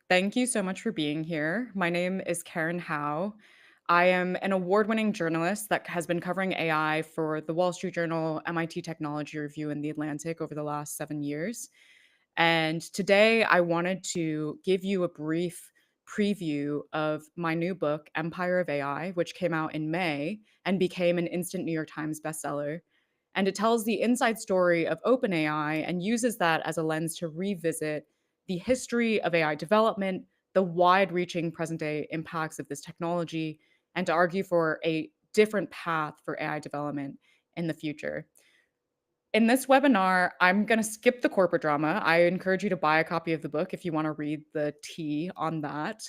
Thank you so much for being here. My name is Karen Hao. I am an award winning journalist that has been covering AI for the Wall Street Journal, MIT Technology Review, and The Atlantic over the last 7 years. And today I wanted to give you a brief preview of my new book, Empire of AI, which came out in May and became an instant New York Times bestseller. And it tells the inside story of OpenAI and uses that as a lens to revisit the history of AI development, the wide reaching present day impacts of this technology, and to argue for a different path for AI development in the future. In this webinar, I'm going to skip the corporate drama. I encourage you to buy a copy of the book if you want to read the tea on that.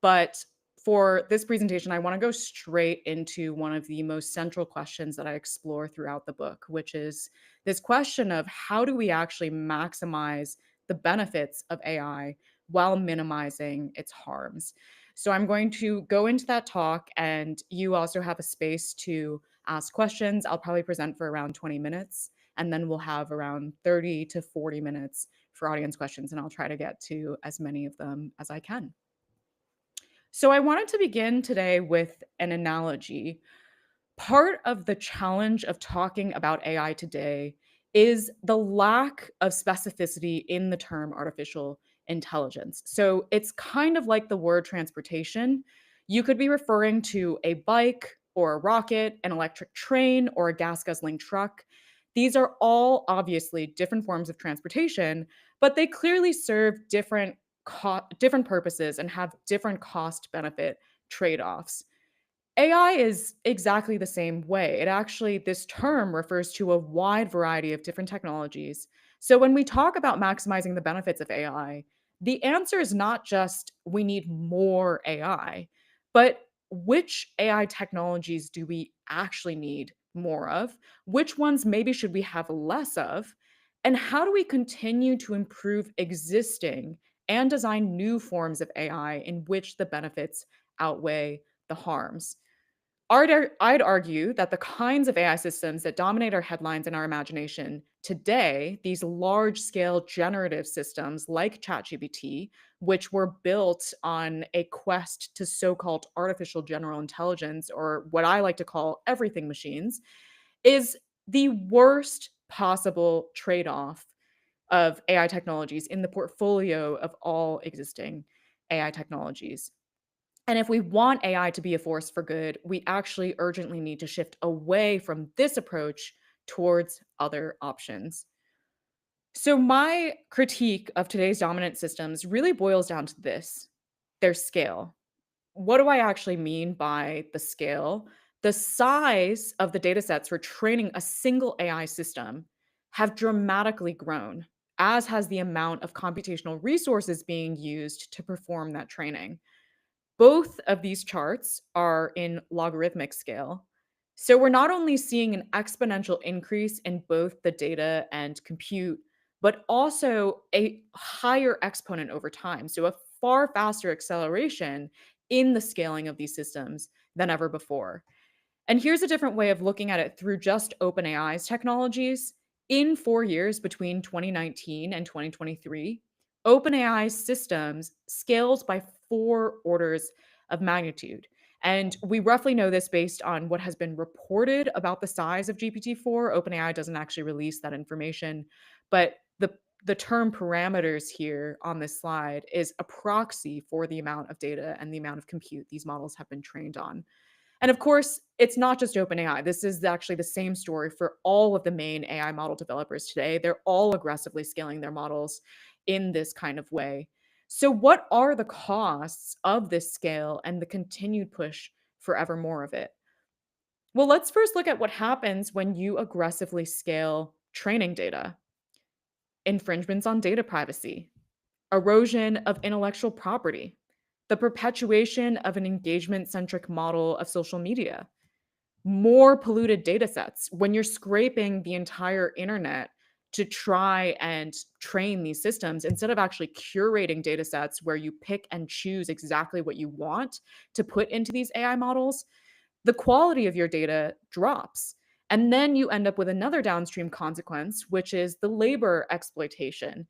But for this presentation, I want to go straight into one of the most central questions that I explore throughout the book, which is this question of how do we actually maximize the benefits of AI while minimizing its harms? So I'm going to go into that talk, and you also have a space to ask questions. I'll probably present for around 20 minutes, and then we'll have around 30 to 40 minutes for audience questions, and I'll try to get to as many of them as I can. So I wanted to begin today with an analogy. Part of the challenge of talking about AI today is the lack of specificity in the term artificial intelligence. So it's kind of like the word transportation. You could be referring to a bike or a rocket, an electric train, or a gas guzzling truck. These are all obviously different forms of transportation, but they clearly serve different purposes and have different cost benefit trade-offs. AI is exactly the same way. This term refers to a wide variety of different technologies. So when we talk about maximizing the benefits of AI, the answer is not just we need more AI, but which AI technologies do we actually need more of? Which ones maybe should we have less of? And how do we continue to improve existing and design new forms of AI in which the benefits outweigh the harms? I'd argue that the kinds of AI systems that dominate our headlines and our imagination today, these large scale generative systems like ChatGPT, which were built on a quest to so called artificial general intelligence, or what I like to call everything machines, is the worst possible trade off of AI technologies in the portfolio of all existing AI technologies. And if we want AI to be a force for good, we actually urgently need to shift away from this approach towards other options. So, my critique of today's dominant systems really boils down to this: their scale. What do I actually mean by the scale? The size of the data sets for training a single AI system have dramatically grown, as has the amount of computational resources being used to perform that training. Both of these charts are in logarithmic scale. So we're not only seeing an exponential increase in both the data and compute, but also a higher exponent over time. So a far faster acceleration in the scaling of these systems than ever before. And here's a different way of looking at it through just OpenAI's technologies. In 4 years between 2019 and 2023, OpenAI's systems scaled by 4 orders of magnitude. And we roughly know this based on what has been reported about the size of GPT-4. OpenAI doesn't actually release that information, but the term parameters here on this slide is a proxy for the amount of data and the amount of compute these models have been trained on. And of course, it's not just OpenAI. This is actually the same story for all of the main AI model developers today. They're all aggressively scaling their models in this kind of way. So, what are the costs of this scale and the continued push for ever more of it? Well, let's first look at what happens when you aggressively scale training data: infringements on data privacy, erosion of intellectual property, the perpetuation of an engagement centric model of social media, more polluted data sets. When you're scraping the entire internet to try and train these systems, instead of actually curating data sets where you pick and choose exactly what you want to put into these AI models, the quality of your data drops. And then you end up with another downstream consequence, which is the labor exploitation.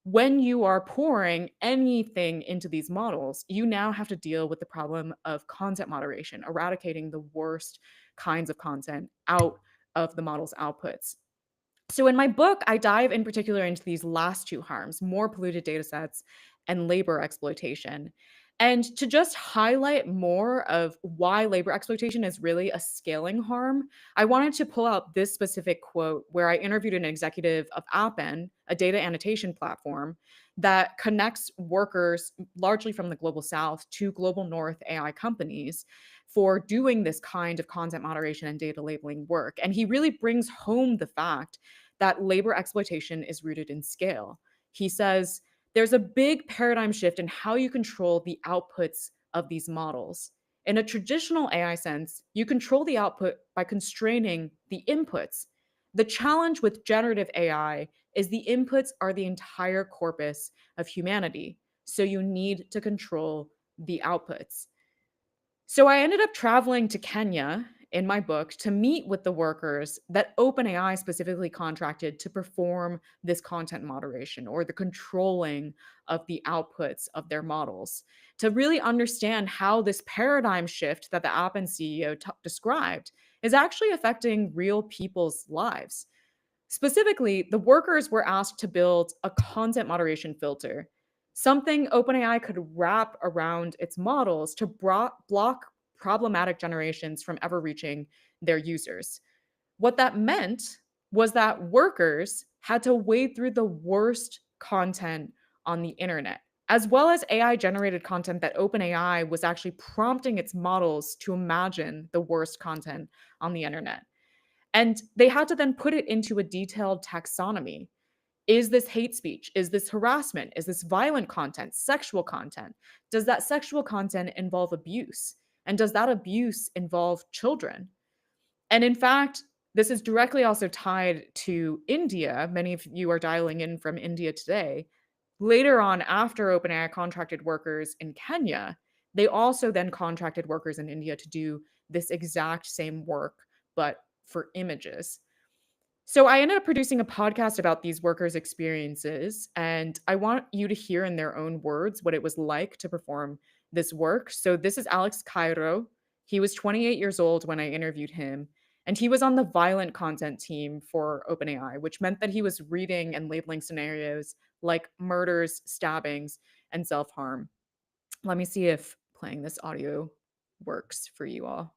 When you are pouring anything into these models, you now have to deal with the problem of content moderation, eradicating the worst kinds of content out of the model's outputs. So in my book, I dive in particular into these last two harms, more polluted data sets and labor exploitation. And to just highlight more of why labor exploitation is really a scaling harm, I wanted to pull out this specific quote where I interviewed an executive of Appen, a data annotation platform that connects workers largely from the global south to global north AI companies for doing this kind of content moderation and data labeling work. And he really brings home the fact that labor exploitation is rooted in scale. He says there's a big paradigm shift in how you control the outputs of these models. In a traditional AI sense, you control the output by constraining the inputs. The challenge with generative AI is the inputs are the entire corpus of humanity. So you need to control the outputs. So I ended up traveling to Kenya in my book to meet with the workers that OpenAI specifically contracted to perform this content moderation or the controlling of the outputs of their models to really understand how this paradigm shift that the Appen CEO described is actually affecting real people's lives. Specifically, the workers were asked to build a content moderation filter, something OpenAI could wrap around its models to block problematic generations from ever reaching their users. What that meant was that workers had to wade through the worst content on the internet, as well as AI generated content that OpenAI was actually prompting its models to imagine the worst content on the internet. And they had to then put it into a detailed taxonomy. Is this hate speech? Is this harassment? Is this violent content, sexual content? Does that sexual content involve abuse? And does that abuse involve children? And in fact, this is directly also tied to India. Many of you are dialing in from India today. Later on, after OpenAI contracted workers in Kenya, they also then contracted workers in India to do this exact same work, but for images. So I ended up producing a podcast about these workers' experiences, and I want you to hear in their own words what it was like to perform this work. So this is Alex Cairo. He was 28 years old when I interviewed him, and he was on the violent content team for OpenAI, which meant that he was reading and labeling scenarios like murders, stabbings, and self-harm. Let me see if playing this audio works for you all.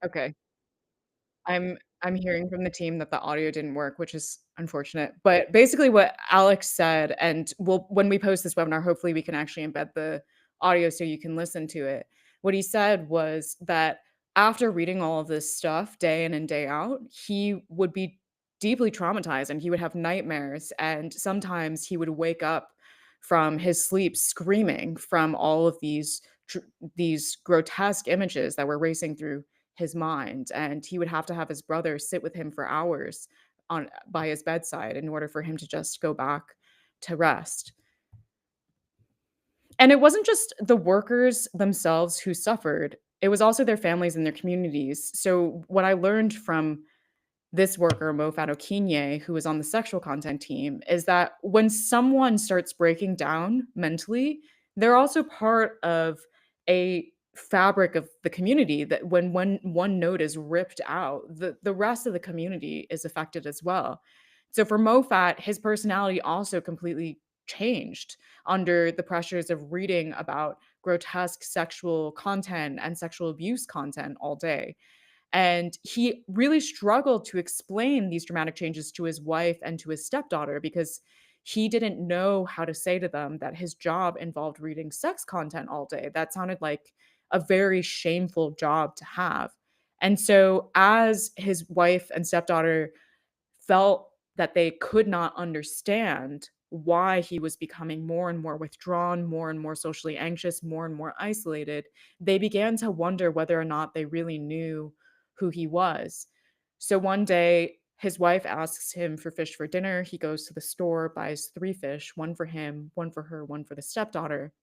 Okay. I'm hearing from the team that the audio didn't work, which is unfortunate. But basically what Alex said, and when we post this webinar, hopefully we can actually embed the audio so you can listen to it. What he said was that after reading all of this stuff day in and day out, he would be deeply traumatized and he would have nightmares. And sometimes he would wake up from his sleep screaming from all of these grotesque images that were racing through his mind, and he would have to have his brother sit with him for hours on by his bedside in order for him to just go back to rest. And it wasn't just the workers themselves who suffered, it was also their families and their communities. So what I learned from this worker, Mo Fadokinye, who was on the sexual content team, is that when someone starts breaking down mentally, they're also part of a fabric of the community that when one node is ripped out, the rest of the community is affected as well. So for Mofat, his personality also completely changed under the pressures of reading about grotesque sexual content and sexual abuse content all day. And he really struggled to explain these dramatic changes to his wife and to his stepdaughter because he didn't know how to say to them that his job involved reading sex content all day. That sounded like a very shameful job to have. And so, as his wife and stepdaughter felt that they could not understand why he was becoming more and more withdrawn, more and more socially anxious, more and more isolated, they began to wonder whether or not they really knew who he was. So one day, his wife asks him for fish for dinner. He goes to the store, buys three fish, one for him, one for her, one for the stepdaughter.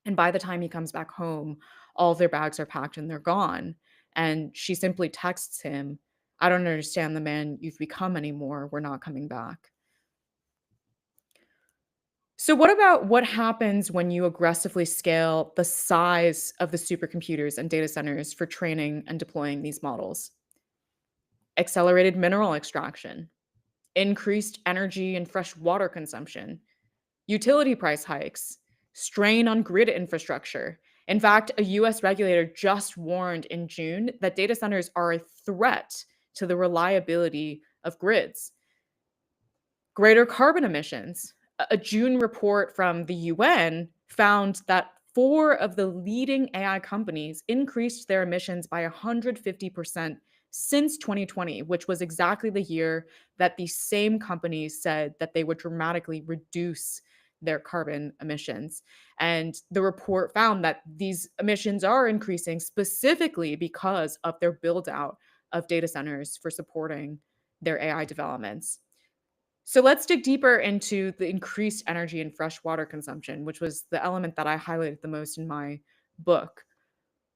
And by the time he comes back home, all of their bags are packed and they're gone. And she simply texts him, "I don't understand the man you've become anymore. We're not coming back." So, what about what happens when you aggressively scale the size of the supercomputers and data centers for training and deploying these models? Accelerated mineral extraction, increased energy and fresh water consumption, utility price hikes, strain on grid infrastructure. In fact, a US regulator just warned in June that data centers are a threat to the reliability of grids. Greater carbon emissions. A June report from the UN found that four of the leading AI companies increased their emissions by 150% since 2020, which was exactly the year that the same companies said that they would dramatically reduce their carbon emissions. And the report found that these emissions are increasing specifically because of their build out of data centers for supporting their AI developments. So let's dig deeper into the increased energy and fresh water consumption, which was the element that I highlighted the most in my book.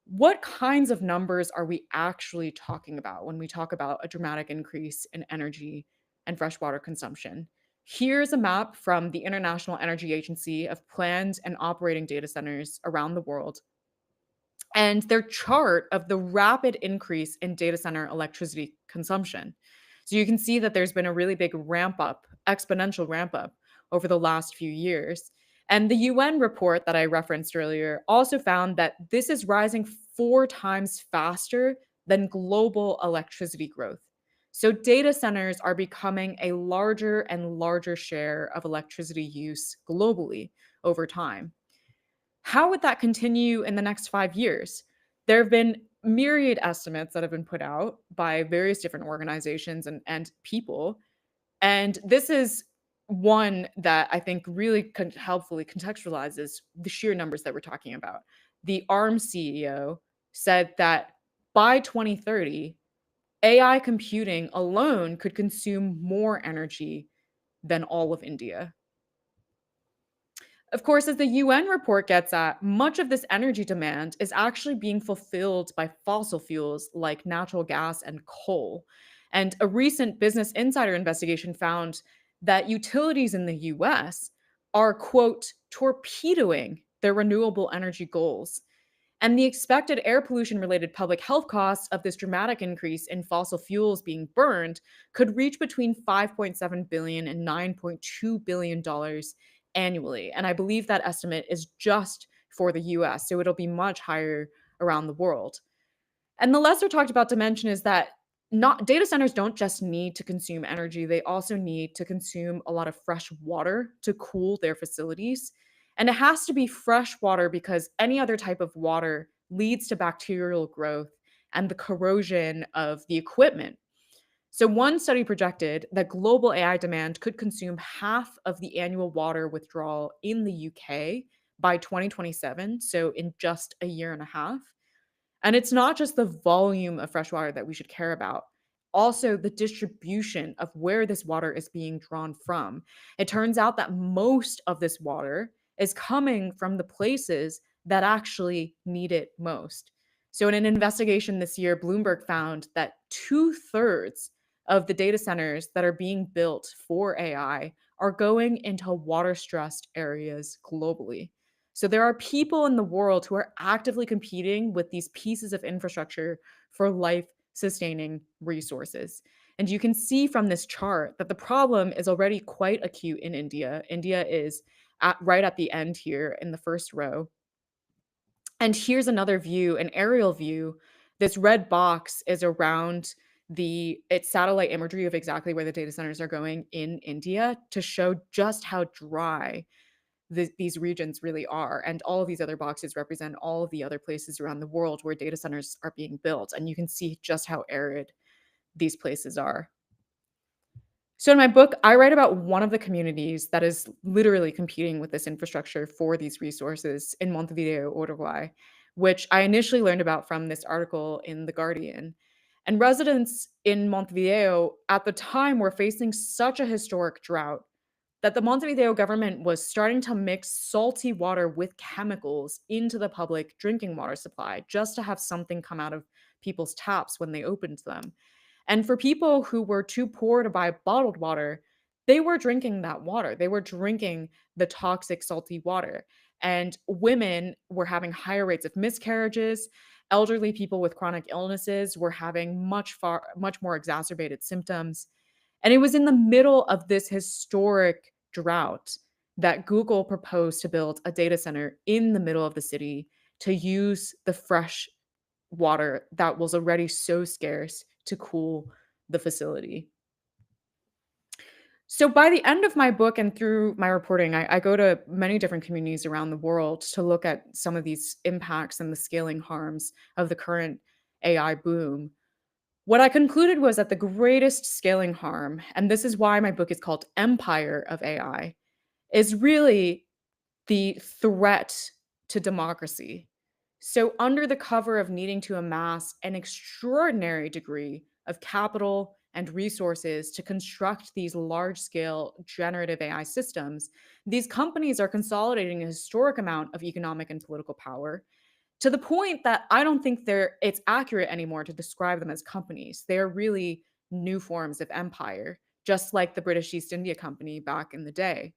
What kinds of numbers are we actually talking about when we talk about a dramatic increase in energy and freshwater consumption? Here's a map from the International Energy Agency of planned and operating data centers around the world and their chart of the rapid increase in data center electricity consumption. So you can see that there's been a really big ramp up, exponential ramp up over the last few years. And the UN report that I referenced earlier also found that this is rising 4 times faster than global electricity growth. So data centers are becoming a larger and larger share of electricity use globally over time. How would that continue in the next 5 years? There have been myriad estimates that have been put out by various different organizations and people. And this is one that I think really helpfully contextualizes the sheer numbers that we're talking about. The ARM CEO said that by 2030, AI computing alone could consume more energy than all of India. Of course, as the UN report gets at, much of this energy demand is actually being fulfilled by fossil fuels like natural gas and coal. And a recent Business Insider investigation found that utilities in the US are, quote, torpedoing their renewable energy goals. And the expected air pollution related public health costs of this dramatic increase in fossil fuels being burned could reach between 5.7 billion and 9.2 billion dollars annually. And I believe that estimate is just for the US, so it'll be much higher around the world. And the lesser talked about dimension is that not data centers don't just need to consume energy, they also need to consume a lot of fresh water to cool their facilities. And it has to be fresh water because any other type of water leads to bacterial growth and the corrosion of the equipment. So, one study projected that global AI demand could consume half of the annual water withdrawal in the UK by 2027, so in just a year and a half. And it's not just the volume of fresh water that we should care about, also the distribution of where this water is being drawn from. It turns out that most of this water is coming from the places that actually need it most. So, in an investigation this year, Bloomberg found that two-thirds of the data centers that are being built for AI are going into water stressed areas globally. So there are people in the world who are actively competing with these pieces of infrastructure for life sustaining resources. And you can see from this chart that the problem is already quite acute in India. India is right at the end here in the first row. And here's another view, an aerial view. This red box is around it's satellite imagery of exactly where the data centers are going in India to show just how dry these regions really are. And all of these other boxes represent all of the other places around the world where data centers are being built. And you can see just how arid these places are. So in my book, I write about one of the communities that is literally competing with this infrastructure for these resources in Montevideo, Uruguay, which I initially learned about from this article in The Guardian. And residents in Montevideo at the time were facing such a historic drought that the Montevideo government was starting to mix salty water with chemicals into the public drinking water supply just to have something come out of people's taps when they opened them. And for people who were too poor to buy bottled water, they were drinking that water. They were drinking the toxic, salty water. And women were having higher rates of miscarriages. Elderly people with chronic illnesses were having much more exacerbated symptoms. And it was in the middle of this historic drought that Google proposed to build a data center in the middle of the city to use the fresh water that was already so scarce to cool the facility. So by the end of my book and through my reporting, I go to many different communities around the world to look at some of these impacts and the scaling harms of the current AI boom. What I concluded was that the greatest scaling harm, and this is why my book is called Empire of AI, is really the threat to democracy. So, under the cover of needing to amass an extraordinary degree of capital and resources to construct these large scale generative AI systems, these companies are consolidating a historic amount of economic and political power to the point that I don't think it's accurate anymore to describe them as companies. They are really new forms of empire, just like the British East India Company back in the day.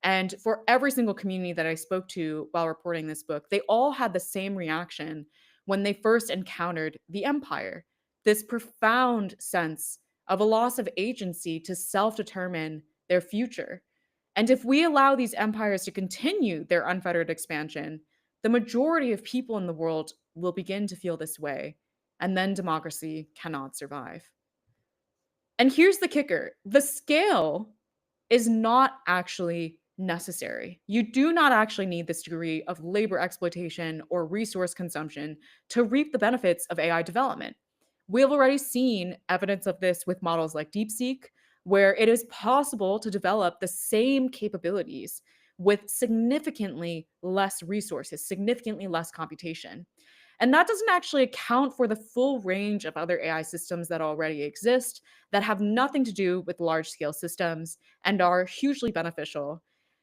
And for every single community that I spoke to while reporting this book, they all had the same reaction when they first encountered the empire, this profound sense of a loss of agency to self determine their future. And if we allow these empires to continue their unfettered expansion, the majority of people in the world will begin to feel this way, and then democracy cannot survive. And here's the kicker: the scale is not actually necessary. You do not actually need this degree of labor exploitation or resource consumption to reap the benefits of AI development. We've already seen evidence of this with models like DeepSeek, where it is possible to develop the same capabilities with significantly less resources, significantly less computation. And that doesn't actually account for the full range of other AI systems that already exist that have nothing to do with large scale systems and are hugely beneficial.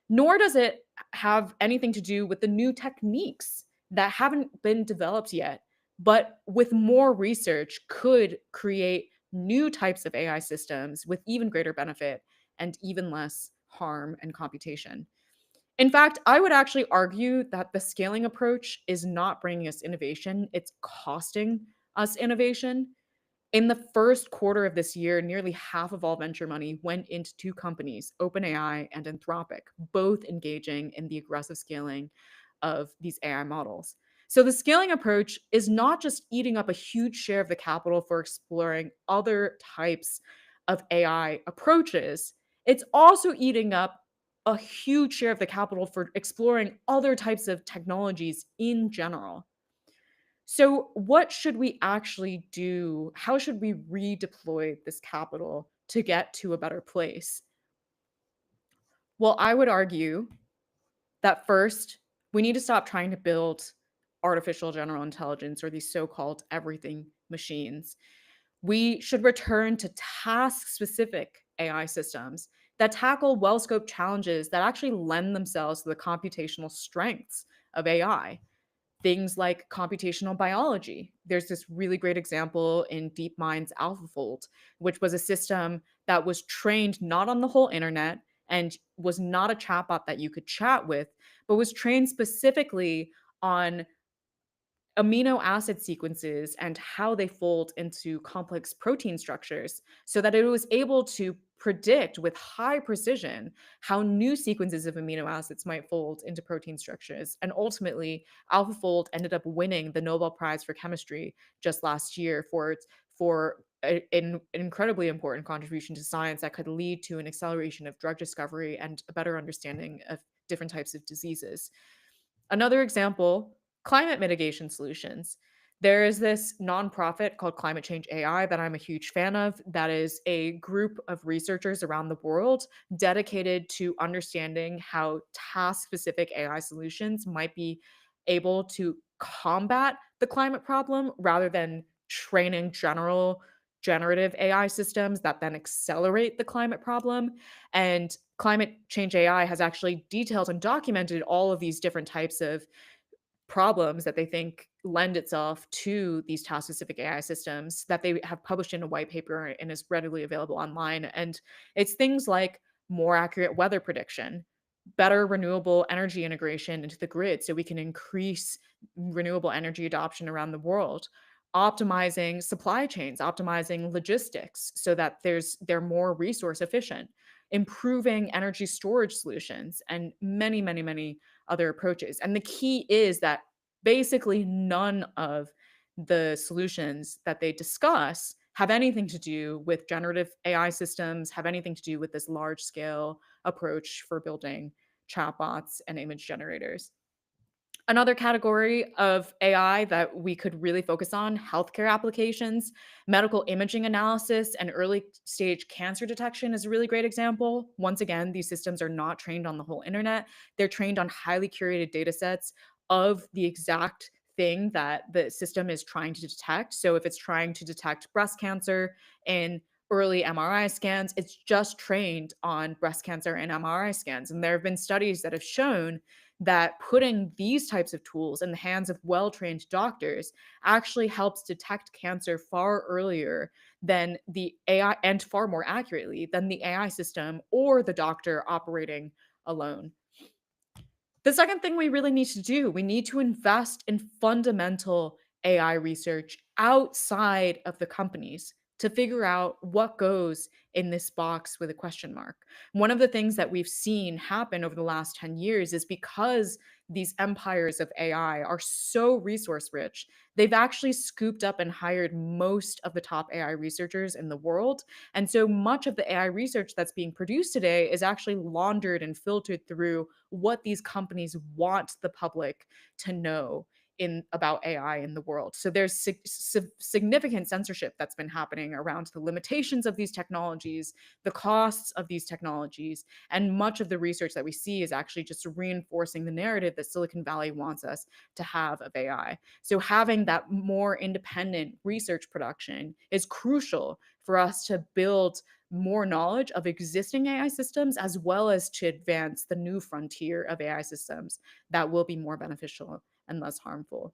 Nor does it have anything to do with the new techniques that haven't been developed yet, but with more research could create new types of AI systems with even greater benefit and even less harm and computation. In fact, I would actually argue that the scaling approach is not bringing us innovation, it's costing us innovation. In the first quarter of this year, nearly half of all venture money went into two companies, OpenAI and Anthropic, both engaging in the aggressive scaling of these AI models. So the scaling approach is not just eating up a huge share of the capital for exploring other types of AI approaches, it's also eating up a huge share of the capital for exploring other types of technologies in general. So, what should we actually do? How should we redeploy this capital to get to a better place? Well, I would argue that first, we need to stop trying to build artificial general intelligence or these so called everything machines. We should return to task specific AI systems that tackle well scoped challenges that actually lend themselves to the computational strengths of AI. Things like computational biology. There's this really great example in DeepMind's AlphaFold, which was a system that was trained not on the whole internet and was not a chatbot that you could chat with, but was trained specifically on amino acid sequences and how they fold into complex protein structures so that it was able to predict with high precision how new sequences of amino acids might fold into protein structures. And ultimately, AlphaFold ended up winning the Nobel Prize for Chemistry just last year for an incredibly important contribution to science that could lead to an acceleration of drug discovery and a better understanding of different types of diseases. Another example, climate mitigation solutions. There is this nonprofit called Climate Change AI that I'm a huge fan of. That is a group of researchers around the world dedicated to understanding how task specific AI solutions might be able to combat the climate problem rather than training general generative AI systems that then accelerate the climate problem. And Climate Change AI has actually detailed and documented all of these different types of problems that they think lend itself to these task specific AI systems that they have published in a white paper and is readily available online. And it's things like more accurate weather prediction, better renewable energy integration into the grid so we can increase renewable energy adoption around the world, optimizing supply chains, optimizing logistics so that they're more resource efficient, improving energy storage solutions, and many, many, many other approaches. And the key is that basically none of the solutions that they discuss have anything to do with generative AI systems, have anything to do with this large scale approach for building chatbots and image generators. Another category of AI that we could really focus on, healthcare applications, medical imaging analysis, and early stage cancer detection is a really great example. Once again, these systems are not trained on the whole internet. They're trained on highly curated data sets of the exact thing that the system is trying to detect. So if it's trying to detect breast cancer in early MRI scans, it's just trained on breast cancer and MRI scans. And there have been studies that have shown that putting these types of tools in the hands of well-trained doctors actually helps detect cancer far earlier than the AI and far more accurately than the AI system or the doctor operating alone. The second thing we really need to do, we need to invest in fundamental AI research outside of the companies to figure out what goes in this box with a question mark. One of the things that we've seen happen over the last 10 years is because these empires of AI are so resource rich, they've actually scooped up and hired most of the top AI researchers in the world. And so much of the AI research that's being produced today is actually laundered and filtered through what these companies want the public to know in about AI in the world. So there's significant censorship that's been happening around the limitations of these technologies, the costs of these technologies, and much of the research that we see is actually just reinforcing the narrative that Silicon Valley wants us to have of AI. So having that more independent research production is crucial for us to build more knowledge of existing AI systems as well as to advance the new frontier of AI systems that will be more beneficial and less harmful.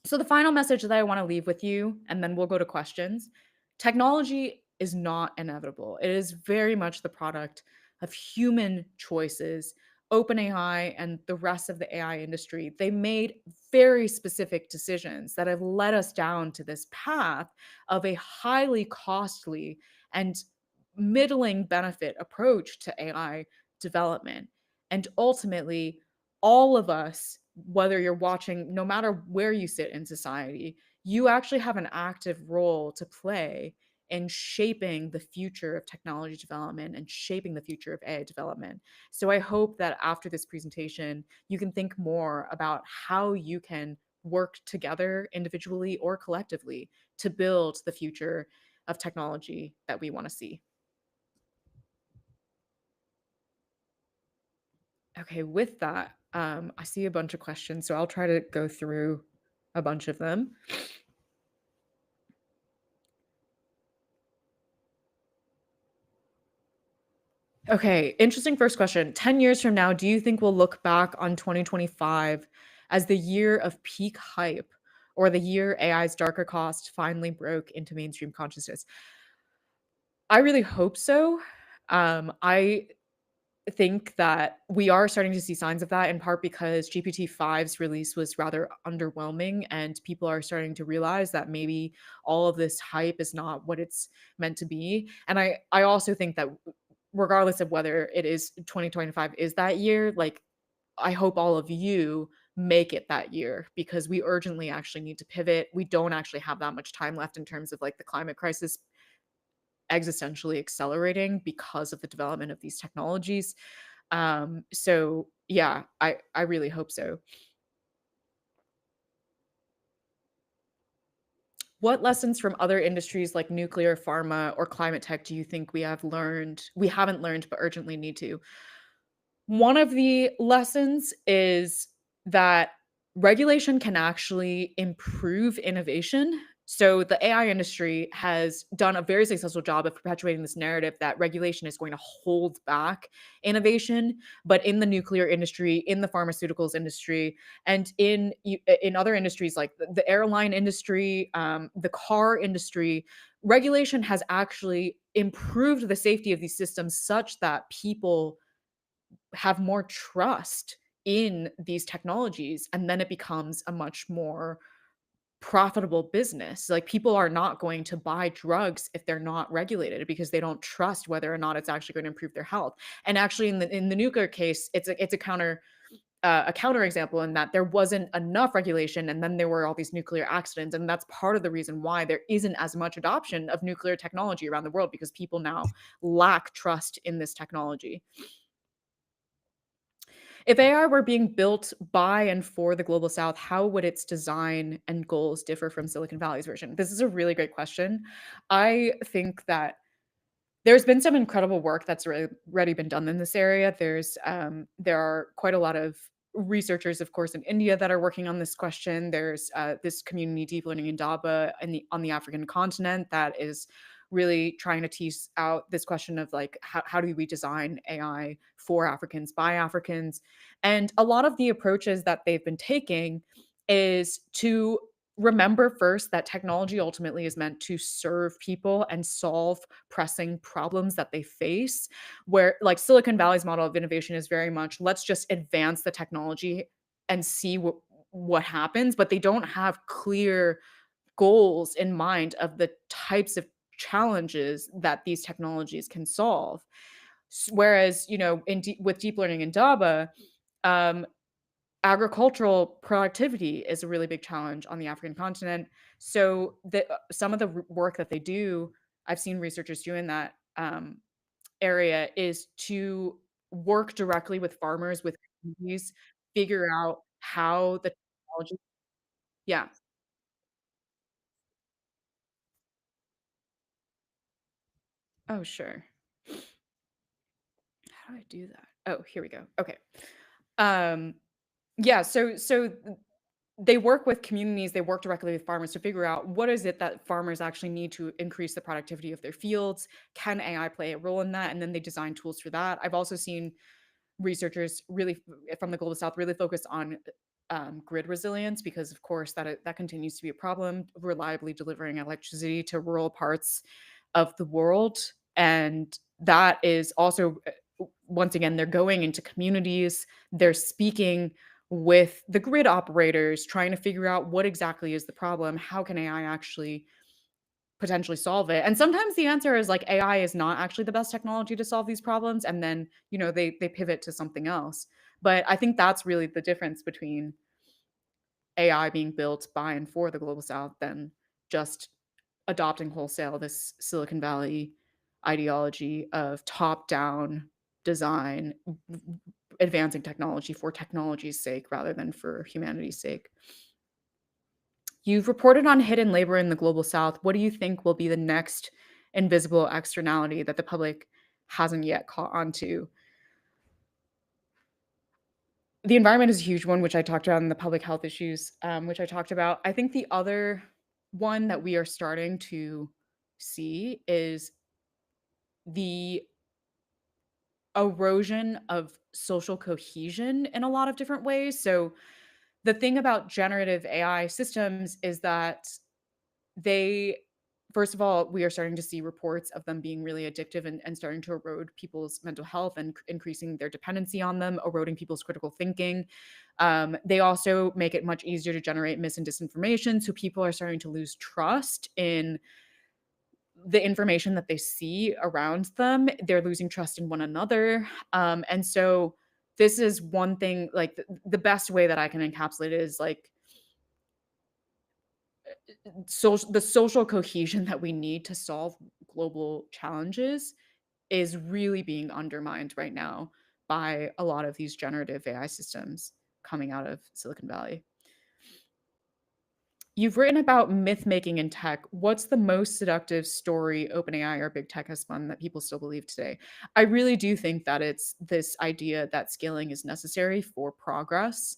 So, the final message that I want to leave with you, and then we'll go to questions. Technology is not inevitable, it is very much the product of human choices. OpenAI and the rest of the AI industry, they made very specific decisions that have led us down to this path of a highly costly and middling benefit approach to AI development. And ultimately, all of us, whether you're watching, no matter where you sit in society, you actually have an active role to play in shaping the future of technology development and shaping the future of AI development. So I hope that after this presentation, you can think more about how you can work together individually or collectively to build the future of technology that we want to see. Okay, with that, I see a bunch of questions, so I'll try to go through a bunch of them. Okay, interesting first question. 10 years from now, do you think we'll look back on 2025 as the year of peak hype or the year AI's darker cost finally broke into mainstream consciousness? I really hope so. I think that we are starting to see signs of that in part because GPT-5's release was rather underwhelming and people are starting to realize that maybe all of this hype is not what it's meant to be. And I also think that regardless of whether it is 2025 is that year, like I hope all of you make it that year because we urgently actually need to pivot. We don't actually have that much time left in terms of like the climate crisis existentially accelerating because of the development of these technologies. So yeah, I really hope so. What lessons from other industries like nuclear, pharma, or climate tech do you think we haven't learned but urgently need to? One of the lessons is that regulation can actually improve innovation. So the AI industry has done a very successful job of perpetuating this narrative that regulation is going to hold back innovation, but in the nuclear industry, in the pharmaceuticals industry, and in other industries like the airline industry, the car industry, regulation has actually improved the safety of these systems such that people have more trust in these technologies, and then it becomes a much more profitable business. Like, people are not going to buy drugs if they're not regulated because they don't trust whether or not it's actually going to improve their health. And actually in the nuclear case, it's a counter example in that there wasn't enough regulation and then there were all these nuclear accidents, and that's part of the reason why there isn't as much adoption of nuclear technology around the world because people now lack trust in this technology. If AI were being built by and for the global south, how would its design and goals differ from Silicon Valley's version? This is a really great question. I think that there's been some incredible work that's already been done in this area. There are quite a lot of researchers, of course, in India that are working on this question. There's this community, deep learning in Daba, on the African continent, that is really trying to tease out this question of like how do we design AI for Africans by Africans, and a lot of the approaches that they've been taking is to remember first that technology ultimately is meant to serve people and solve pressing problems that they face. Where like Silicon Valley's model of innovation is very much let's just advance the technology and see what happens, but they don't have clear goals in mind of the types of challenges that these technologies can solve. Whereas, with deep learning in Daba, um, agricultural productivity is a really big challenge on the African continent. So some of the work that they do, I've seen researchers do in that area, is to work directly with farmers, with communities, figure out how the technology. Yeah. Oh, sure. How do I do that? Oh, here we go. Okay. Um, yeah. So they work with communities, they work directly with farmers to figure out what is it that farmers actually need to increase the productivity of their fields. Can AI play a role in that? And then they design tools for that. I've also seen researchers really from the global south really focus on grid resilience because of course that continues to be a problem, reliably delivering electricity to rural parts of the world. And that is also once again, they're going into communities, they're speaking with the grid operators, trying to figure out what exactly is the problem, how can AI actually potentially solve it. And sometimes the answer is like AI is not actually the best technology to solve these problems, and then they pivot to something else. But I think that's really the difference between AI being built by and for the global south than just adopting wholesale this Silicon Valley ideology of top down design, advancing technology for technology's sake rather than for humanity's sake. You've reported on hidden labor in the global south. What do you think will be the next invisible externality that the public hasn't yet caught on to? The environment is a huge one, which I talked about, and the public health issues, which I talked about. I think the other one that we are starting to see is the erosion of social cohesion in a lot of different ways. So, the thing about generative AI systems is that they first of all, we are starting to see reports of them being really addictive and starting to erode people's mental health and increasing their dependency on them, eroding people's critical thinking. They also make it much easier to generate mis and disinformation. So people are starting to lose trust in the information that they see around them. They're losing trust in one another. And so this is one thing, like the best way that I can encapsulate it is like the social cohesion that we need to solve global challenges is really being undermined right now by a lot of these generative AI systems coming out of Silicon Valley. You've written about myth making in tech. What's the most seductive story OpenAI or big tech has spun that people still believe today? I really do think that it's this idea that scaling is necessary for progress.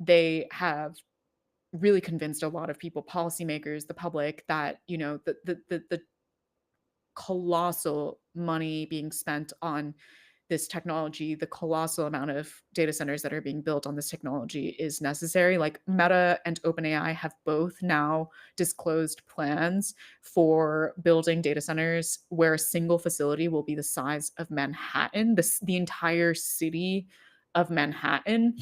They have really convinced a lot of people, policymakers, the public, that the colossal money being spent on this technology, the colossal amount of data centers that are being built on this technology is necessary. Like Meta and OpenAI have both now disclosed plans for building data centers where a single facility will be the size of Manhattan, the entire city of Manhattan.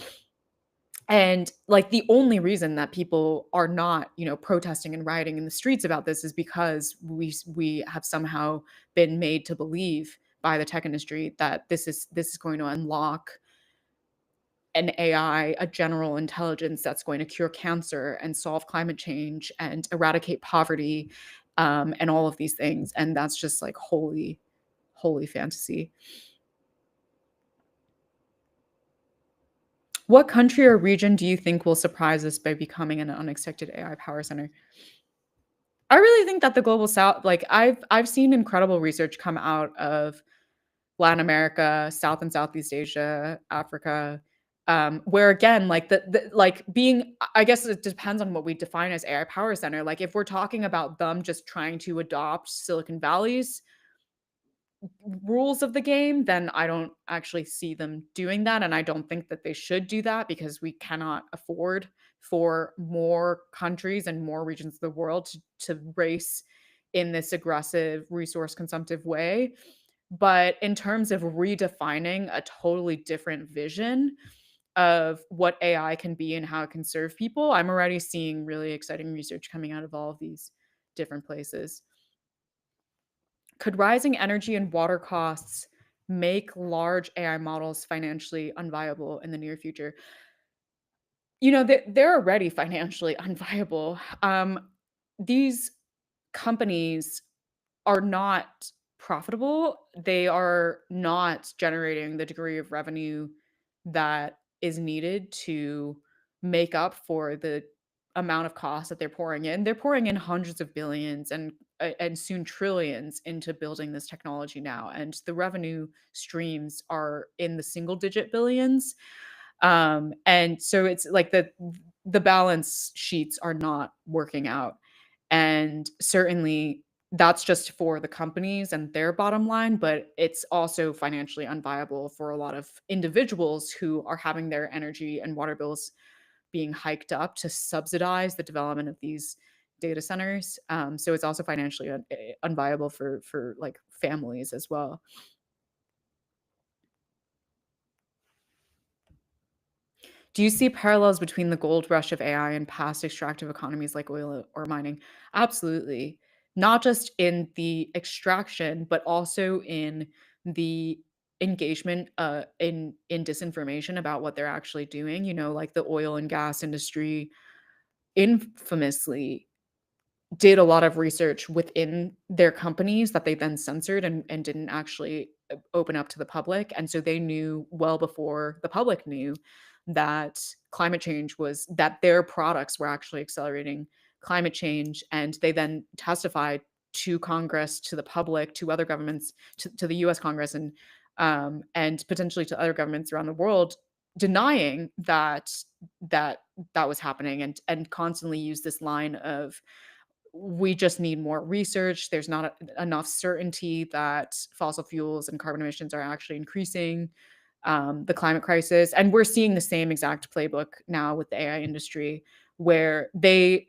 And like the only reason that people are not, protesting and rioting in the streets about this is because we have somehow been made to believe by the tech industry that this is going to unlock an AI, a general intelligence that's going to cure cancer and solve climate change and eradicate poverty, and all of these things. And that's just like holy, holy fantasy. What country or region do you think will surprise us by becoming an unexpected AI power center? I really think that the global south, like I've seen incredible research come out of Latin America, South and Southeast Asia, Africa, where again, like like being, I guess it depends on what we define as AI power center. Like if we're talking about them just trying to adopt Silicon Valley's rules of the game, then I don't actually see them doing that. And I don't think that they should do that because we cannot afford for more countries and more regions of the world to race in this aggressive, resource consumptive way. But in terms of redefining a totally different vision of what AI can be and how it can serve people, I'm already seeing really exciting research coming out of all of these different places. Could rising energy and water costs make large AI models financially unviable in the near future? They're already financially unviable. These companies are not profitable. They are not generating the degree of revenue that is needed to make up for the amount of cost that they're pouring in. They're pouring in hundreds of billions and soon trillions into building this technology now, and the revenue streams are in the single digit billions. And so it's like the balance sheets are not working out, and certainly that's just for the companies and their bottom line, but it's also financially unviable for a lot of individuals who are having their energy and water bills being hiked up to subsidize the development of these data centers. So it's also financially unviable for like families as well. Do you see parallels between the gold rush of AI and past extractive economies like oil or mining? Absolutely. Not just in the extraction, but also in the engagement in disinformation about what they're actually doing. Like the oil and gas industry infamously did a lot of research within their companies that they then censored and didn't actually open up to the public. And so they knew well before the public knew that climate change was that their products were actually accelerating climate change. And they then testified to Congress, to the public, to other governments, to the US Congress and potentially to other governments around the world, denying that that was happening and constantly use this line of we just need more research. There's not enough certainty that fossil fuels and carbon emissions are actually increasing the climate crisis. And we're seeing the same exact playbook now with the AI industry, where they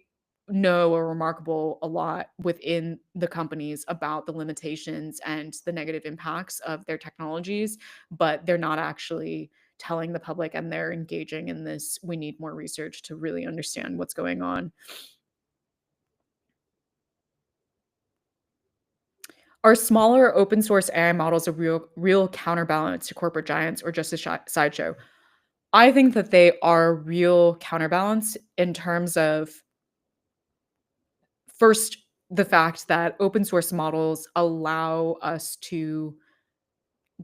know a remarkable a lot within the companies about the limitations and the negative impacts of their technologies, but they're not actually telling the public, and they're engaging in this we need more research to really understand what's going on. Are smaller open source AI models a real counterbalance to corporate giants or just a sideshow? I think that they are a real counterbalance in terms of first the fact that open source models allow us to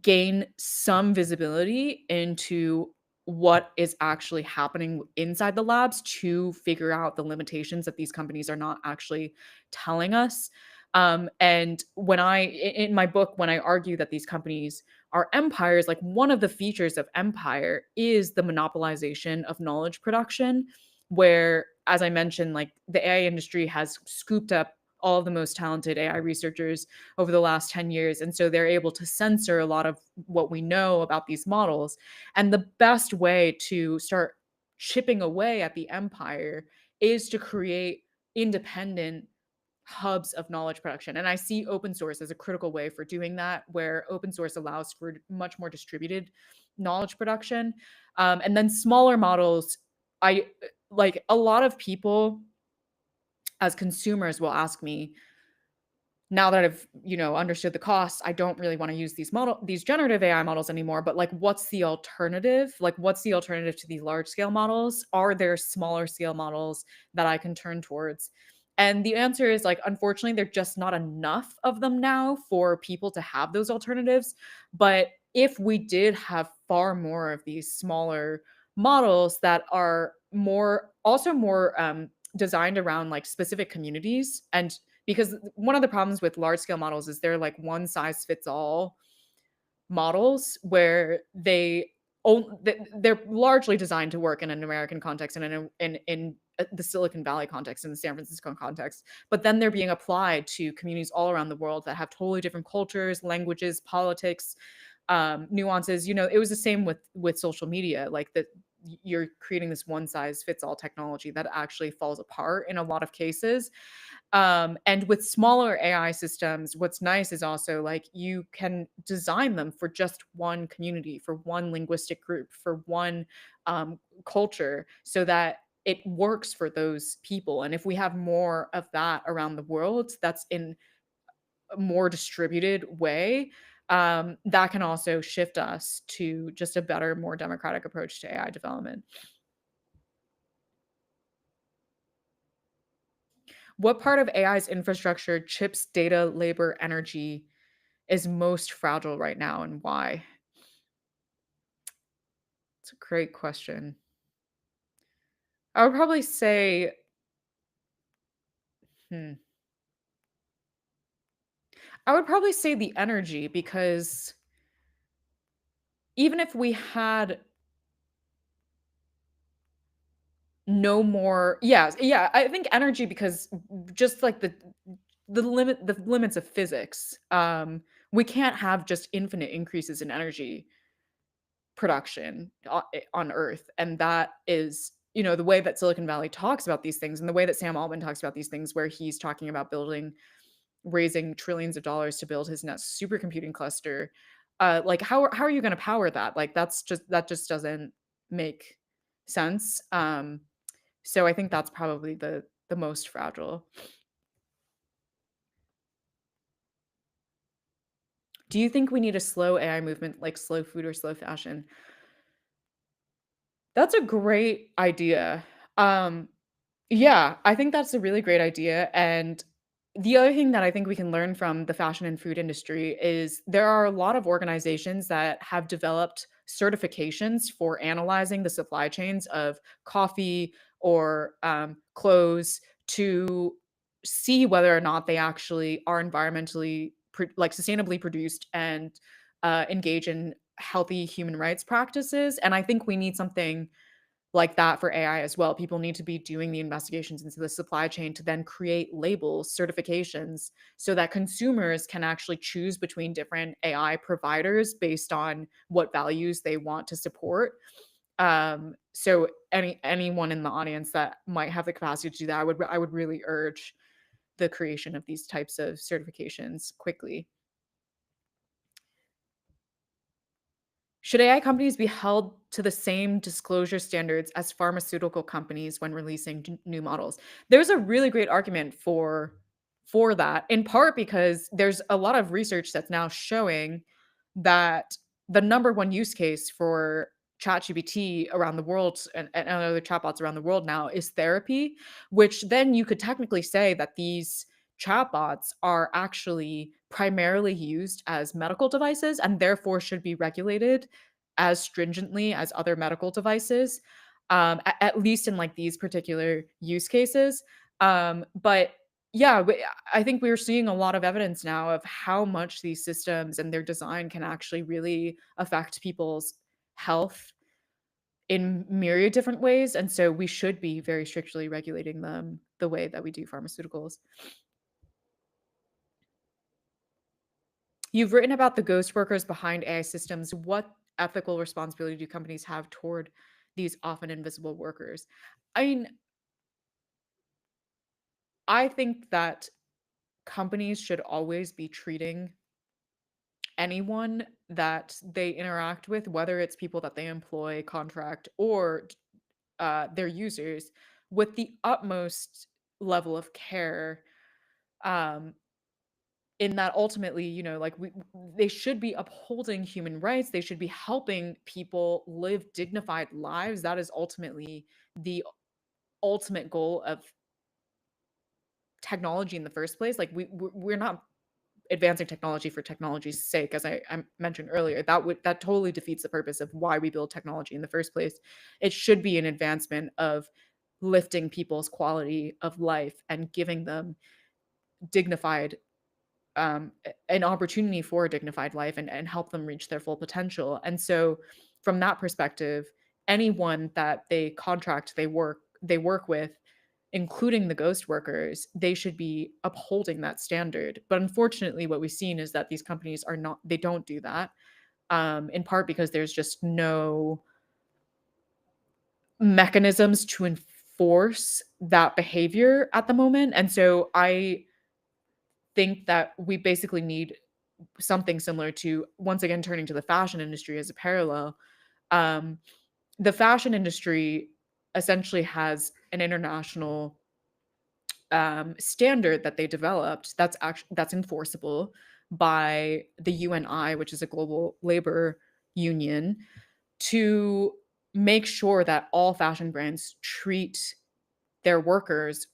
gain some visibility into what is actually happening inside the labs to figure out the limitations that these companies are not actually telling us. And in my book, when I argue that these companies are empires, like one of the features of empire is the monopolization of knowledge production, where, as I mentioned, like the AI industry has scooped up all of the most talented AI researchers over the last 10 years. And so they're able to censor a lot of what we know about these models. And the best way to start chipping away at the empire is to create independent hubs of knowledge production. And I see open source as a critical way for doing that, where open source allows for much more distributed knowledge production. And then smaller models, I like a lot of people as consumers will ask me, now that I've, understood the costs, I don't really wanna use these generative AI models anymore, but, like, what's the alternative? Like, what's the alternative to these large scale models? Are there smaller scale models that I can turn towards? And the answer is, like, unfortunately, there are just not enough of them now for people to have those alternatives, but if we did have far more of these smaller models that are more designed around, like, specific communities, and because one of the problems with large scale models is they're like one size fits all models where they're largely designed to work in an American context and in the Silicon Valley context, in the San Francisco context, but then they're being applied to communities all around the world that have totally different cultures, languages, politics, nuances. It was the same with social media, like that you're creating this one size fits all technology that actually falls apart in a lot of cases. And with smaller AI systems, what's nice is also like you can design them for just one community, for one linguistic group, for one culture, so that it works for those people. And if we have more of that around the world, that's in a more distributed way, that can also shift us to just a better, more democratic approach to AI development. What part of AI's infrastructure, chips, data, labor, energy is most fragile right now and why? It's a great question. I would probably say, hmm, I would probably say the energy because even if we had no more, yeah, I think energy because just like the limits of physics, we can't have just infinite increases in energy production on Earth, and that is, the way that Silicon Valley talks about these things and the way that Sam Altman talks about these things, where he's talking about raising trillions of dollars to build his next supercomputing cluster. Like how are you going to power that? Like that just doesn't make sense. So I think that's probably the most fragile. Do you think we need a slow AI movement like slow food or slow fashion? That's a great idea. Um, Yeah, I think that's a really great idea, and the other thing that I think we can learn from the fashion and food industry is there are a lot of organizations that have developed certifications for analyzing the supply chains of coffee or, clothes to see whether or not they actually are environmentally sustainably produced and, engage in healthy human rights practices, and I think we need something like that for AI as well. People need to be doing the investigations into the supply chain to then create labels, certifications, so that consumers can actually choose between different AI providers based on what values they want to support. So anyone in the audience that might have the capacity to do that, I would really urge the creation of these types of certifications quickly. Should AI companies be held to the same disclosure standards as pharmaceutical companies when releasing new models? There's a really great argument for for that, in part because there's a lot of research that's now showing that the number one use case for ChatGPT around the world and other chatbots around the world now is therapy, which then you could technically say that these chatbots are actually primarily used as medical devices and therefore should be regulated as stringently as other medical devices, at least in like these particular use cases. But yeah, I think we're seeing a lot of evidence now of how much these systems and their design can actually really affect people's health in myriad different ways. And so we should be very strictly regulating them the way that we do pharmaceuticals. You've written about the ghost workers behind AI systems. What ethical responsibility do companies have toward these often invisible workers? I mean, I think that companies should always be treating anyone that they interact with, whether it's people that they employ, contract, or their users, with the utmost level of care. Um, in that ultimately, like they should be upholding human rights. They should be helping people live dignified lives. That is ultimately the ultimate goal of technology in the first place. Like we're not advancing technology for technology's sake, as I mentioned earlier. That totally defeats the purpose of why we build technology in the first place. It should be an advancement of lifting people's quality of life and giving them dignified an opportunity for a dignified life and help them reach their full potential. And so from that perspective, anyone that they contract, they work with, including the ghost workers, they should be upholding that standard. But unfortunately, what we've seen is that these companies are not, they don't do that, in part because there's just no mechanisms to enforce that behavior at the moment. And so I think that we basically need something similar to, once again, turning to the fashion industry as a parallel. Um, the fashion industry essentially has an international standard that they developed that's enforceable by the UNI, which is a global labor union, to make sure that all fashion brands treat their workers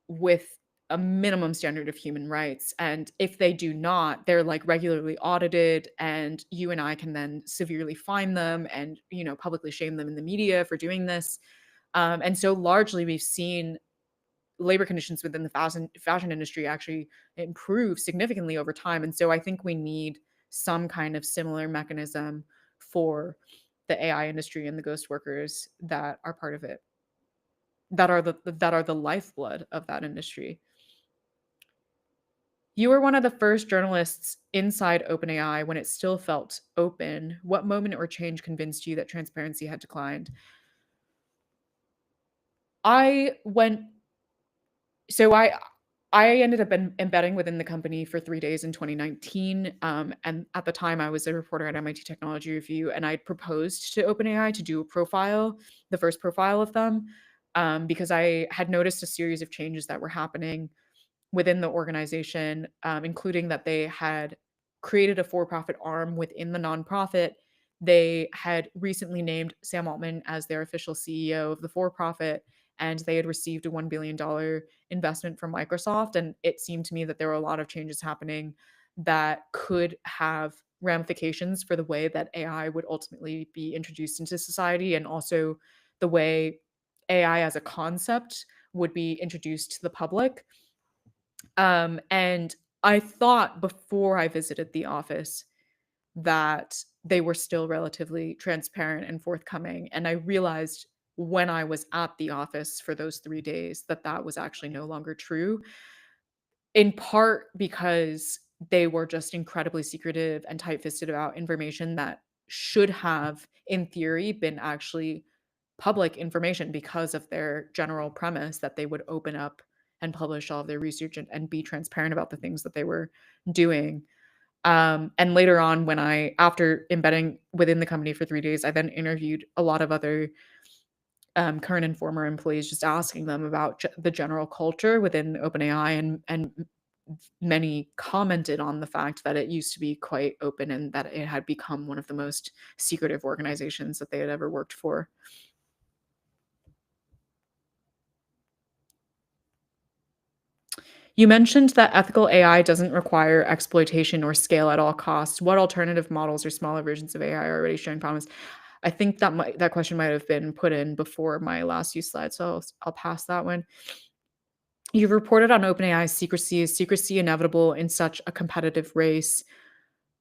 with a minimum standard of human rights. And if they do not, they're like regularly audited, and you and I can then severely fine them and, publicly shame them in the media for doing this. And so largely we've seen labor conditions within the fashion industry actually improve significantly over time. And so I think we need some kind of similar mechanism for the AI industry and the ghost workers that are part of it, that are the lifeblood of that industry. You were one of the first journalists inside OpenAI when it still felt open. What moment or change convinced you that transparency had declined? I went so I ended up embedding within the company for 3 days in 2019. And at the time, I was a reporter at MIT Technology Review, and I proposed to OpenAI to do a profile, the first profile of them, because I had noticed a series of changes that were happening within the organization, including that they had created a for-profit arm within the nonprofit. They had recently named Sam Altman as their official CEO of the for-profit, and they had received a $1 billion investment from Microsoft. And it seemed to me that there were a lot of changes happening that could have ramifications for the way that AI would ultimately be introduced into society, and also the way AI as a concept would be introduced to the public. And I thought before I visited the office that they were still relatively transparent and forthcoming. And I realized when I was at the office for those 3 days that that was actually no longer true, in part because they were just incredibly secretive and tight fisted about information that should have, in theory, been actually public information because of their general premise that they would open up and publish all of their research and be transparent about the things that they were doing. And later on, after embedding within the company for 3 days, I then interviewed a lot of other current and former employees, just asking them about the general culture within OpenAI and many commented on the fact that it used to be quite open and that it had become one of the most secretive organizations that they had ever worked for. You mentioned that ethical AI doesn't require exploitation or scale at all costs. What alternative models or smaller versions of AI are already showing promise? I think that question might have been put in before my last few slides, so I'll pass that one. You've reported on OpenAI's secrecy. Is secrecy inevitable in such a competitive race,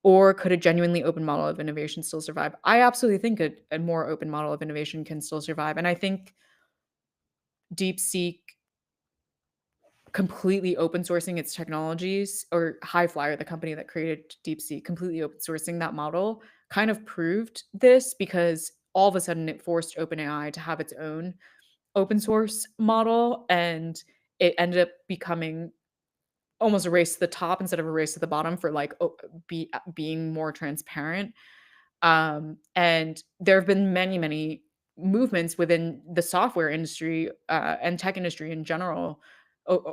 or could a genuinely open model of innovation still survive? I absolutely think a more open model of innovation can still survive, and I think DeepSeek completely open sourcing its technologies, or Highflyer, the company that created DeepSeek, completely open sourcing that model kind of proved this because all of a sudden it forced OpenAI to have its own open source model, and it ended up becoming almost a race to the top instead of a race to the bottom for like being more transparent. And there have been many, many movements within the software industry and tech industry in general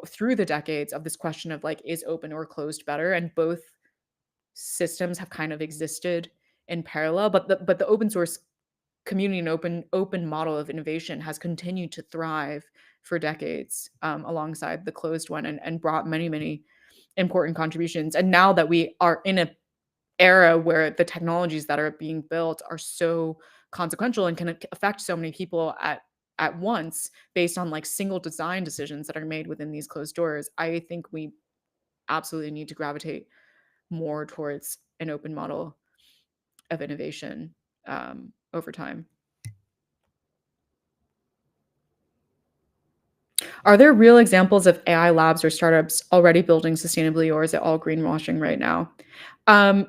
through the decades of this question of like, is open or closed better? And both systems have kind of existed in parallel, but the open source community and open model of innovation has continued to thrive for decades alongside the closed one, and brought many, many important contributions. And now that we are in a era where the technologies that are being built are so consequential and can affect so many people at once based on like single design decisions that are made within these closed doors, I think we absolutely need to gravitate more towards an open model of innovation over time. Are there real examples of AI labs or startups already building sustainably, or is it all greenwashing right now?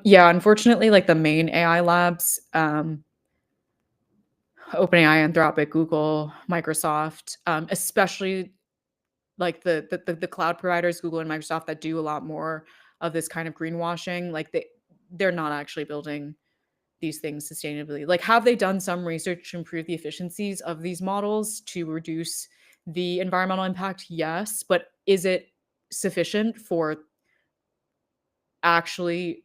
Yeah, unfortunately, like the main AI labs, OpenAI, Anthropic, Google, Microsoft, especially like the cloud providers, Google and Microsoft, that do a lot more of this kind of greenwashing, like they're not actually building these things sustainably. Like, have they done some research to improve the efficiencies of these models to reduce the environmental impact? Yes, but is it sufficient for actually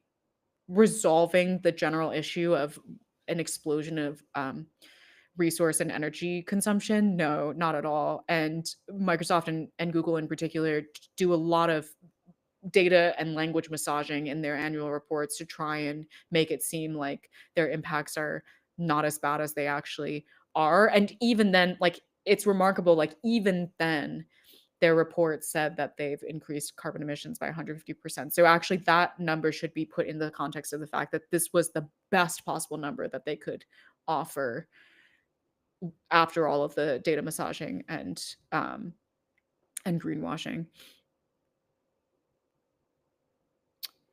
resolving the general issue of an explosion of resource and energy consumption? No, not at all. And Microsoft and Google in particular do a lot of data and language massaging in their annual reports to try and make it seem like their impacts are not as bad as they actually are. And even then, like, it's remarkable, like even then their report said that they've increased carbon emissions by 150%. So actually that number should be put in the context of the fact that this was the best possible number that they could offer after all of the data massaging and greenwashing.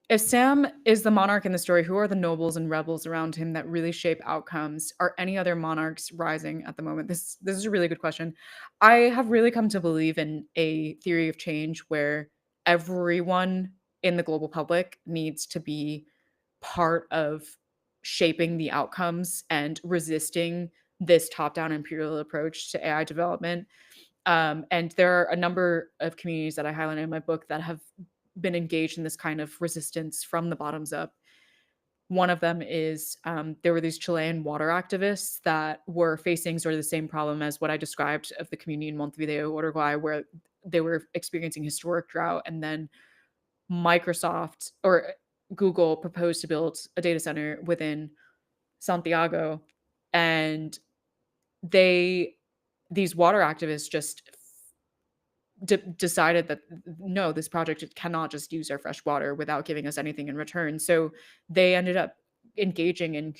If Sam is the monarch in the story, who are the nobles and rebels around him that really shape outcomes? Are any other monarchs rising at the moment? This is a really good question. I have really come to believe in a theory of change where everyone in the global public needs to be part of shaping the outcomes and resisting this top-down imperial approach to AI development. And there are a number of communities that I highlighted in my book that have been engaged in this kind of resistance from the bottoms up. One of them is there were these Chilean water activists that were facing sort of the same problem as what I described of the community in Montevideo, Uruguay, where they were experiencing historic drought. And then Microsoft or Google proposed to build a data center within Santiago. And they, these water activists just decided that no, this project cannot just use our fresh water without giving us anything in return. So they ended up engaging in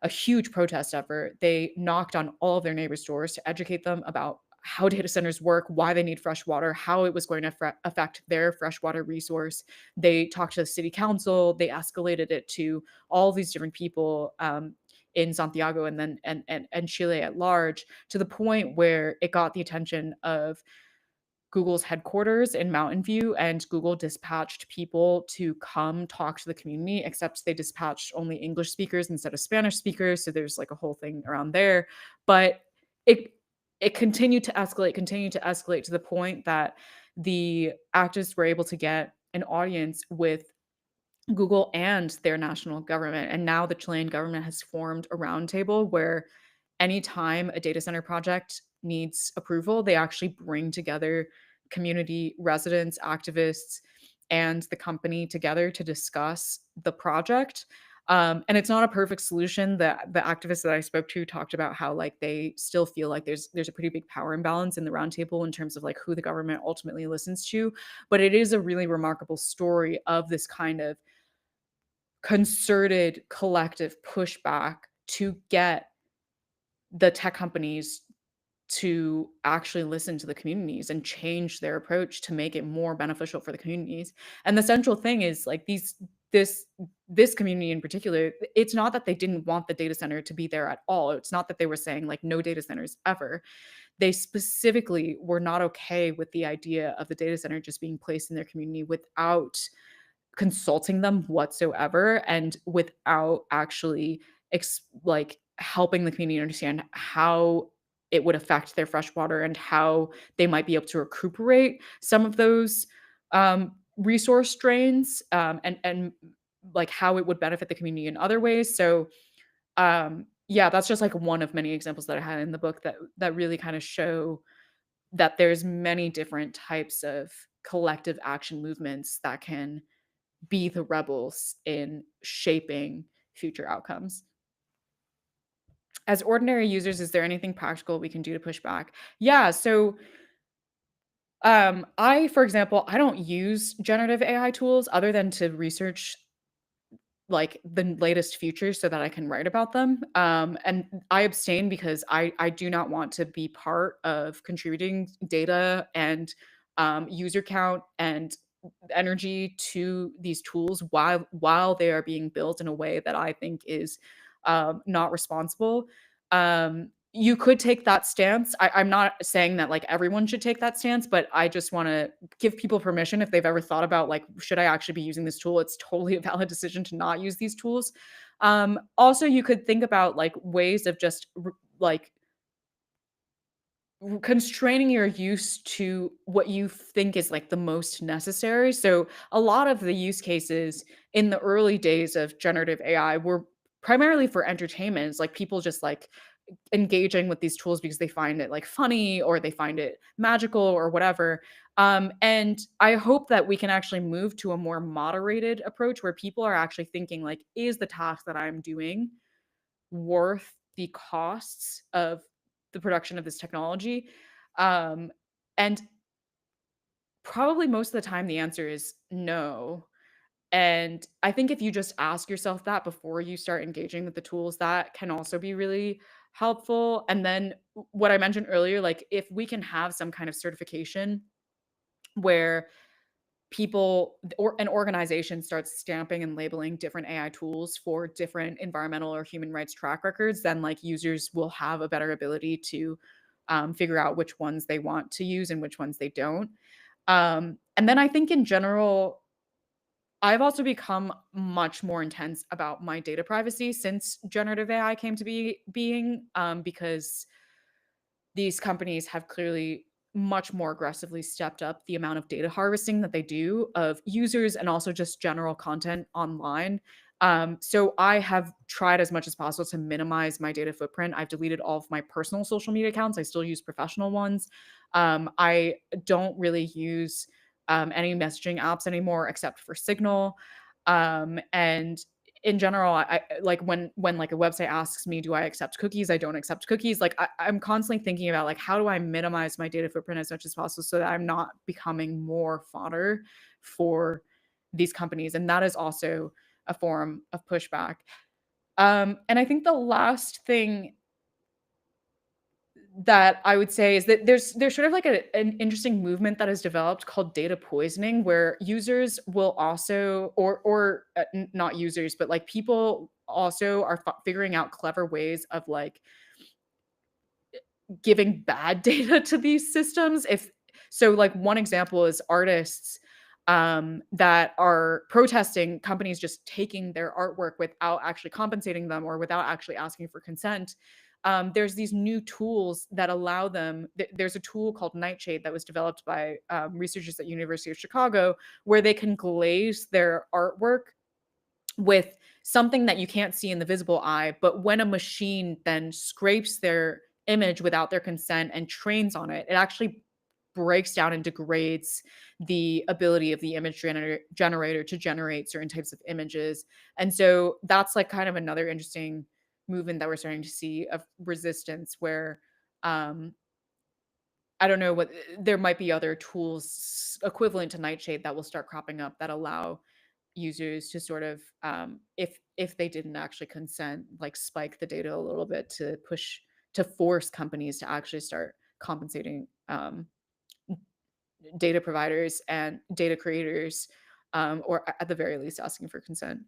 a huge protest effort. They knocked on all of their neighbors' doors to educate them about how data centers work, why they need fresh water, how it was going to affect their freshwater resource. They talked to the city council. They escalated it to all these different people in Santiago and then and Chile at large, to the point where it got the attention of Google's headquarters in Mountain View, and Google dispatched people to come talk to the community, except they dispatched only English speakers instead of Spanish speakers. So there's like a whole thing around there. But it continued to escalate to the point that the activists were able to get an audience with Google and their national government. And now the Chilean government has formed a roundtable where anytime a data center project needs approval, they actually bring together community residents, activists, and the company together to discuss the project. And it's not a perfect solution. The activists that I spoke to talked about how like they still feel like there's a pretty big power imbalance in the roundtable in terms of like who the government ultimately listens to. But it is a really remarkable story of this kind of concerted collective pushback to get the tech companies to actually listen to the communities and change their approach to make it more beneficial for the communities. And the central thing is like this this community in particular, it's not that they didn't want the data center to be there at all. It's not that they were saying like no data centers ever. They specifically were not okay with the idea of the data center just being placed in their community without consulting them whatsoever and without actually like helping the community understand how it would affect their freshwater and how they might be able to recuperate some of those resource drains, and like how it would benefit the community in other ways. So yeah, that's just like one of many examples that I had in the book that really kind of show that there's many different types of collective action movements that can be the rebels in shaping future outcomes. As ordinary users, is there anything practical we can do to push back? Yeah, so for example, I don't use generative AI tools other than to research like the latest features so that I can write about them. And I abstain because I do not want to be part of contributing data and user count and energy to these tools while they are being built in a way that I think is not responsible. You could take that stance. I'm not saying that like everyone should take that stance, but I just want to give people permission if they've ever thought about like, should I actually be using this tool? It's totally a valid decision to not use these tools. Also, you could think about like ways of just like constraining your use to what you think is like the most necessary. So a lot of the use cases in the early days of generative AI were primarily for entertainment. It's like people just like engaging with these tools because they find it like funny or they find it magical or whatever. And I hope that we can actually move to a more moderated approach where people are actually thinking like, is the task that I'm doing worth the costs of the production of this technology? Um, and probably most of the time the answer is no. And I think if you just ask yourself that before you start engaging with the tools, that can also be really helpful. And then what I mentioned earlier, like if we can have some kind of certification where people or an organization starts stamping and labeling different AI tools for different environmental or human rights track records, then like users will have a better ability to figure out which ones they want to use and which ones they don't. And then I think in general, I've also become much more intense about my data privacy since generative AI came to being, because these companies have clearly much more aggressively stepped up the amount of data harvesting that they do of users and also just general content online. So I have tried as much as possible to minimize my data footprint. I've deleted all of my personal social media accounts. I still use professional ones. I don't really use any messaging apps anymore except for Signal. And in general, like when like a website asks me, do I accept cookies? I don't accept cookies. Like I'm constantly thinking about like how do I minimize my data footprint as much as possible so that I'm not becoming more fodder for these companies. And that is also a form of pushback. And I think the last thing that I would say is that there's sort of like an interesting movement that has developed called data poisoning, where users will also not users, but like people also are figuring out clever ways of like giving bad data to these systems. If so, like one example is artists that are protesting companies just taking their artwork without actually compensating them or without actually asking for consent. there's these new tools that allow them. There's a tool called Nightshade that was developed by researchers at University of Chicago, where they can glaze their artwork with something that you can't see in the visible eye, but when a machine then scrapes their image without their consent and trains on it, it actually breaks down and degrades the ability of the image generator to generate certain types of images. And so that's like kind of another interesting movement that we're starting to see of resistance where um I don't know what there might be other tools equivalent to Nightshade that will start cropping up that allow users to sort of, if they didn't actually consent, like spike the data a little bit to push to force companies to actually start compensating data providers and data creators, or at the very least asking for consent.